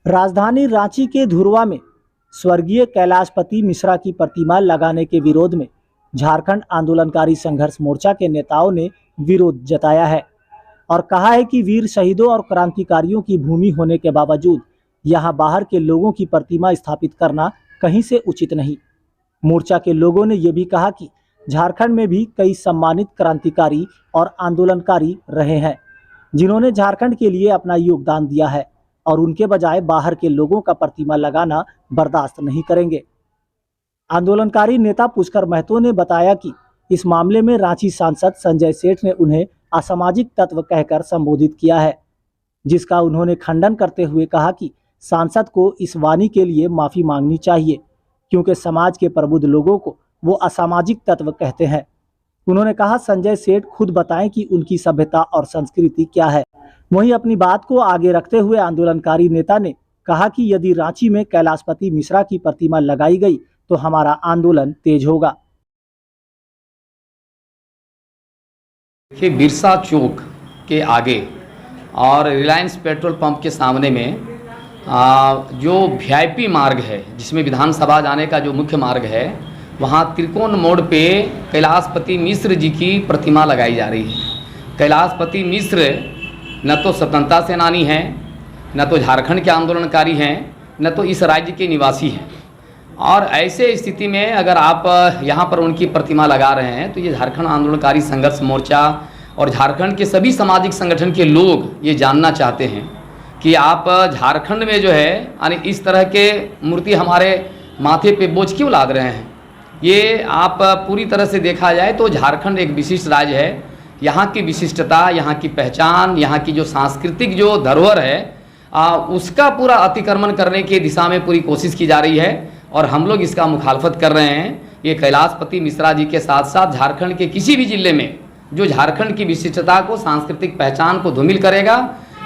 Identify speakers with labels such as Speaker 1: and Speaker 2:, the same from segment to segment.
Speaker 1: राजधानी रांची के धुरवा में स्वर्गीय कैलाशपति मिश्रा की प्रतिमा लगाने के विरोध में झारखंड आंदोलनकारी संघर्ष मोर्चा के नेताओं ने विरोध जताया है और कहा है कि वीर शहीदों और क्रांतिकारियों की भूमि होने के बावजूद यहां बाहर के लोगों की प्रतिमा स्थापित करना कहीं से उचित नहीं। मोर्चा के लोगों ने यह भी कहा कि झारखंड में भी कई सम्मानित क्रांतिकारी और आंदोलनकारी रहे हैं जिन्होंने झारखंड के लिए अपना योगदान दिया है और उनके बजाय बाहर के लोगों का प्रतिमा लगाना बर्दाश्त नहीं करेंगे। आंदोलनकारी नेता पुष्कर महतो ने बताया कि इस मामले में रांची सांसद संजय सेठ ने उन्हें असामाजिक तत्व कहकर संबोधित किया है, जिसका उन्होंने खंडन करते हुए कहा कि सांसद को इस वाणी के लिए माफी मांगनी चाहिए क्योंकि समाज के प्रबुद्ध लोगों को वो असामाजिक तत्व कहते हैं। उन्होंने कहा संजय सेठ खुद बताएं कि उनकी सभ्यता और संस्कृति क्या है। वहीं अपनी बात को आगे रखते हुए आंदोलनकारी नेता ने कहा कि यदि रांची में कैलाशपति मिश्रा की प्रतिमा लगाई गई तो हमारा आंदोलन तेज होगा।
Speaker 2: देखिए, बिरसा चौक के आगे और रिलायंस पेट्रोल पंप के सामने में जो वीआईपी मार्ग है, जिसमें विधानसभा जाने का जो मुख्य मार्ग है, वहाँ त्रिकोण मोड़ पे कैलाशपति मिश्र जी की प्रतिमा लगाई जा रही है। कैलाशपति मिश्र न तो स्वतंत्रता सेनानी हैं, न तो झारखंड के आंदोलनकारी हैं, न तो इस राज्य के निवासी हैं। और ऐसे स्थिति में अगर आप यहाँ पर उनकी प्रतिमा लगा रहे हैं तो ये झारखंड आंदोलनकारी संघर्ष मोर्चा और झारखंड के सभी सामाजिक संगठन के लोग ये जानना चाहते हैं कि आप झारखंड में जो है यानी इस तरह के मूर्ति हमारे माथे पे बोझ क्यों लाद रहे हैं। ये आप पूरी तरह से देखा जाए तो झारखंड एक विशिष्ट राज्य है। यहाँ की विशिष्टता, यहाँ की पहचान, यहाँ की जो सांस्कृतिक जो धरोहर है उसका पूरा अतिक्रमण करने की दिशा में पूरी कोशिश की जा रही है और हम लोग इसका मुखालफत कर रहे हैं। ये कैलाशपति मिश्रा जी के साथ साथ झारखंड के किसी भी जिले में जो झारखंड की विशिष्टता को, सांस्कृतिक पहचान को धूमिल करेगा,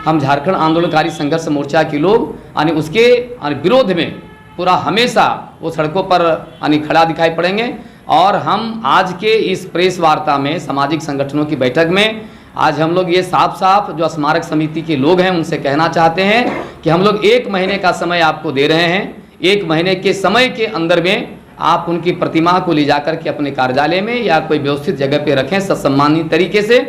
Speaker 2: हम झारखंड आंदोलनकारी संघर्ष मोर्चा के लोग यानी उसके विरोध में पूरा हमेशा वो सड़कों पर यानी खड़ा दिखाई पड़ेंगे। और हम आज के इस प्रेस वार्ता में सामाजिक संगठनों की बैठक में आज हम लोग ये साफ साफ जो स्मारक समिति के लोग हैं उनसे कहना चाहते हैं कि हम लोग 1 महीने का समय आपको दे रहे हैं। 1 महीने के समय के अंदर में आप उनकी प्रतिमा को ले जाकर के अपने कार्यालय में या कोई व्यवस्थित जगह पे रखें सत्सम्मानित तरीके से,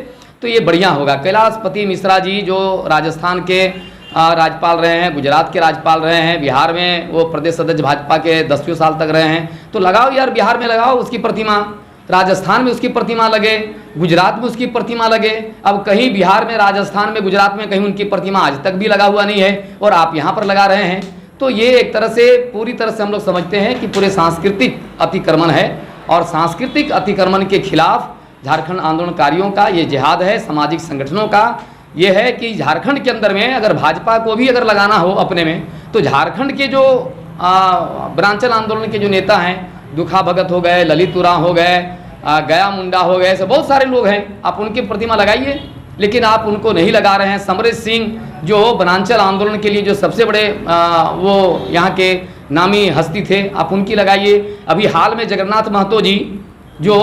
Speaker 2: तो ये बढ़िया होगा। कैलाशपति मिश्रा जी जो राजस्थान के राज्यपाल रहे हैं, गुजरात के राज्यपाल रहे हैं, बिहार में वो प्रदेश अध्यक्ष भाजपा के 10वें साल तक रहे हैं, तो लगाओ यार, बिहार में लगाओ उसकी प्रतिमा, राजस्थान में उसकी प्रतिमा लगे, गुजरात में उसकी प्रतिमा लगे। अब कहीं बिहार में, राजस्थान में, गुजरात में कहीं उनकी प्रतिमा आज तक भी लगा हुआ नहीं है और आप यहाँ पर लगा रहे हैं, तो ये एक तरह से पूरी तरह से हम लोग समझते हैं कि पूरे सांस्कृतिक अतिक्रमण है और सांस्कृतिक अतिक्रमण के खिलाफ झारखंड आंदोलनकारियों का ये जिहाद है। सामाजिक संगठनों का ये है कि झारखंड के अंदर में अगर भाजपा को भी अगर लगाना हो अपने में, तो झारखंड के जो ब्रांचल आंदोलन के जो नेता हैं, दुखा भगत हो गए, ललित उरांव हो गए, गया मुंडा हो गए, ऐसे बहुत सारे लोग हैं, आप उनकी प्रतिमा लगाइए, लेकिन आप उनको नहीं लगा रहे हैं। समरेश सिंह जो बनांचल आंदोलन के लिए जो सबसे बड़े वो यहाँ के नामी हस्ती थे, आप उनकी लगाइए। अभी हाल में जगन्नाथ महतो जी जो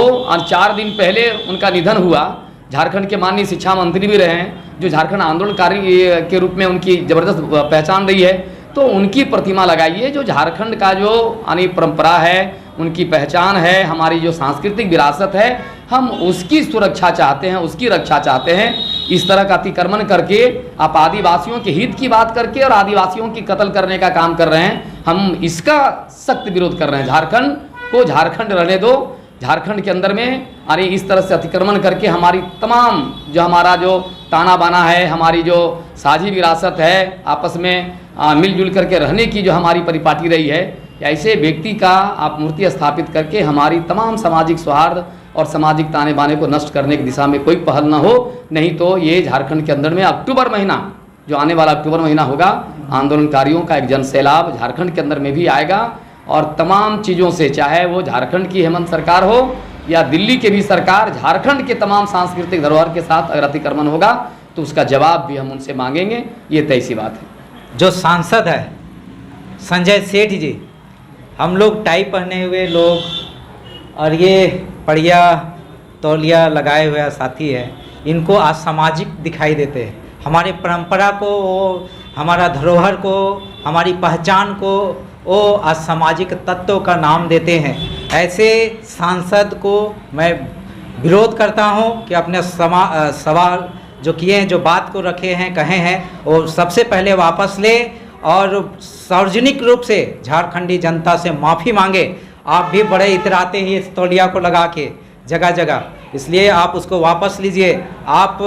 Speaker 2: 4 दिन पहले उनका निधन हुआ, झारखंड के माननीय शिक्षा मंत्री भी रहे हैं, जो झारखंड आंदोलनकारी के रूप में उनकी ज़बरदस्त पहचान रही है, तो उनकी प्रतिमा लगाइए। जो झारखंड का जो यानी परंपरा है, उनकी पहचान है, हमारी जो सांस्कृतिक विरासत है, हम उसकी सुरक्षा चाहते हैं, उसकी रक्षा चाहते हैं। इस तरह का अतिक्रमण करके आप आदिवासियों के हित की बात करके और आदिवासियों की कत्ल करने का काम कर रहे हैं। हम इसका सख्त विरोध कर रहे हैं। झारखंड को झारखंड रहने दो। झारखंड के अंदर में यानी इस तरह से अतिक्रमण करके हमारी तमाम जो हमारा जो ताना बाना है, हमारी जो साझी विरासत है, आपस में मिलजुल करके रहने की जो हमारी परिपाटी रही है, ऐसे व्यक्ति का आप मूर्ति स्थापित करके हमारी तमाम सामाजिक सौहार्द और सामाजिक ताने बाने को नष्ट करने की दिशा में कोई पहल ना हो। नहीं तो ये झारखंड के अंदर में अक्टूबर महीना, जो आने वाला अक्टूबर महीना होगा, आंदोलनकारियों का एक जन सैलाब झारखंड के अंदर में भी आएगा और तमाम चीज़ों से, चाहे वो झारखंड की हेमंत सरकार हो या दिल्ली के भी सरकार, झारखंड के तमाम सांस्कृतिक धरोहर के साथ अगर अतिक्रमण होगा तो उसका जवाब भी हम उनसे मांगेंगे। ये तय सी बात है।
Speaker 3: जो सांसद है संजय सेठ जी, हम लोग टाई पहने हुए लोग और ये पड़िया तौलिया लगाए हुए साथी है, इनको असामाजिक दिखाई देते हैं। हमारी परंपरा को वो हमारा धरोहर को, हमारी पहचान को वो असामाजिक तत्वों का नाम देते हैं। ऐसे सांसद को मैं विरोध करता हूं कि अपने सवाल जो किए हैं, जो बात को रखे हैं, कहे हैं, वो सबसे पहले वापस ले और सार्वजनिक रूप से झारखंडी जनता से माफ़ी मांगे। आप भी बड़े इतराते हैं इस तौलिया को लगा के जगह जगह, इसलिए आप उसको वापस लीजिए। आप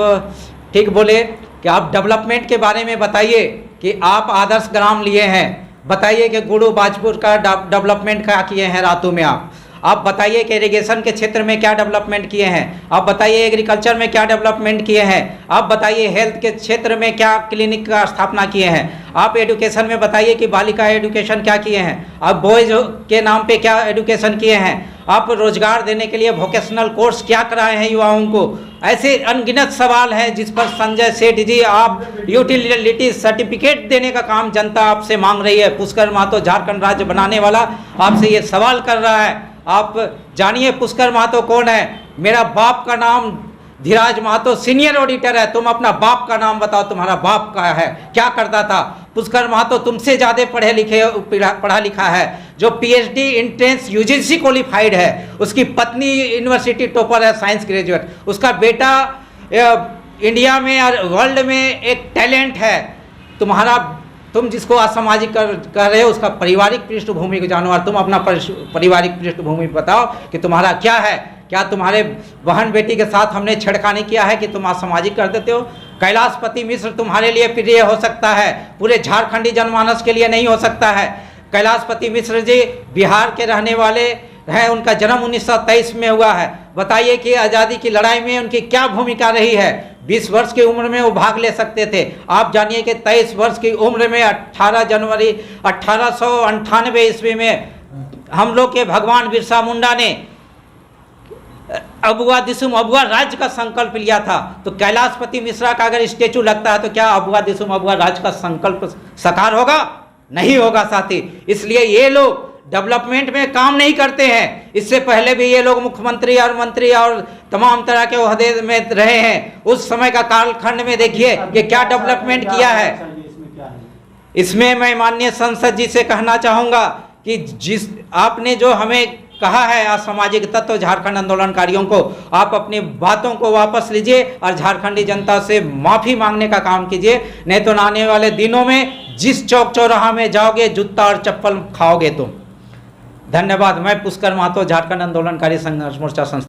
Speaker 3: ठीक बोले कि आप डेवलपमेंट के बारे में बताइए कि आप आदर्श ग्राम लिए हैं, बताइए कि गुरु बाजपुर का डेवलपमेंट क्या किए हैं रातों में। आप बताइए कि इरिगेशन के क्षेत्र में क्या डेवलपमेंट किए हैं, आप बताइए एग्रीकल्चर में क्या डेवलपमेंट किए हैं, आप बताइए हेल्थ के क्षेत्र में क्या क्लिनिक का स्थापना किए हैं, आप एजुकेशन में बताइए कि बालिका एजुकेशन क्या किए हैं, आप बॉयज के नाम पे क्या एजुकेशन किए हैं, आप रोजगार देने के लिए वोकेशनल कोर्स क्या कराए हैं युवाओं को। ऐसे अनगिनत सवाल हैं जिस पर संजय सेठ जी आप यूटिलिटी सर्टिफिकेट देने का काम जनता आपसे मांग रही है। पुष्कर महतो झारखंड राज्य बनाने वाला आपसे ये सवाल कर रहा है। आप जानिए पुष्कर महतो कौन है। मेरा बाप का नाम धीराज महतो सीनियर ऑडिटर है। तुम अपना बाप का नाम बताओ, तुम्हारा बाप का है, क्या करता था। पुष्कर महतो तुमसे ज़्यादा पढ़ा लिखा है, जो पीएचडी इंट्रेंस यूजीसी क्वालिफाइड है। उसकी पत्नी यूनिवर्सिटी टॉपर है, साइंस ग्रेजुएट। उसका बेटा इंडिया में और वर्ल्ड में एक टैलेंट है। तुम जिसको असामाजिक कर रहे हो उसका पारिवारिक पृष्ठभूमि को जानो और तुम अपना पारिवारिक पृष्ठभूमि बताओ कि तुम्हारा क्या है। क्या तुम्हारे बहन बेटी के साथ हमने छेड़खानी किया है कि तुम असामाजिक कर देते हो। कैलाशपति मिश्र तुम्हारे लिए प्रिय हो सकता है, पूरे झारखंडी जनमानस के लिए नहीं हो सकता है। कैलाशपति मिश्र जी बिहार के रहने वाले हैं, उनका जन्म 1923 में हुआ है। बताइए कि आज़ादी की लड़ाई में उनकी क्या भूमिका रही है। 20 वर्ष की उम्र में वो भाग ले सकते थे। आप जानिए कि 23 वर्ष की उम्र में 18 जनवरी 1898 ईस्वी में हम लोग के भगवान बिरसा मुंडा ने अबुआ दिसुम अबुआ राज्य का संकल्प लिया था। तो कैलाशपति मिश्रा का अगर स्टेचू लगता है तो क्या अबुआ दिसुम अबुआ राज्य का संकल्प साकार होगा? नहीं होगा साथी। इसलिए ये लोग डेवलपमेंट में काम नहीं करते हैं। इससे पहले भी ये लोग मुख्यमंत्री और मंत्री और तमाम तरह के ओहदे में रहे हैं। उस समय का कालखंड में देखिए कि क्या डेवलपमेंट किया है। इसमें मैं माननीय संसद जी से कहना चाहूँगा कि जिस आपने जो हमें कहा है असामाजिक तत्व झारखंड आंदोलनकारियों को, आप अपनी बातों को वापस लीजिए और झारखंडी जनता से माफ़ी मांगने का काम कीजिए। नहीं तो आने वाले दिनों में जिस चौक चौराहा में जाओगे जूता और चप्पल खाओगे तुम। धन्यवाद। मैं पुष्कर महतो झारखंड आंदोलनकारी संघर्ष मोर्चा संस्था।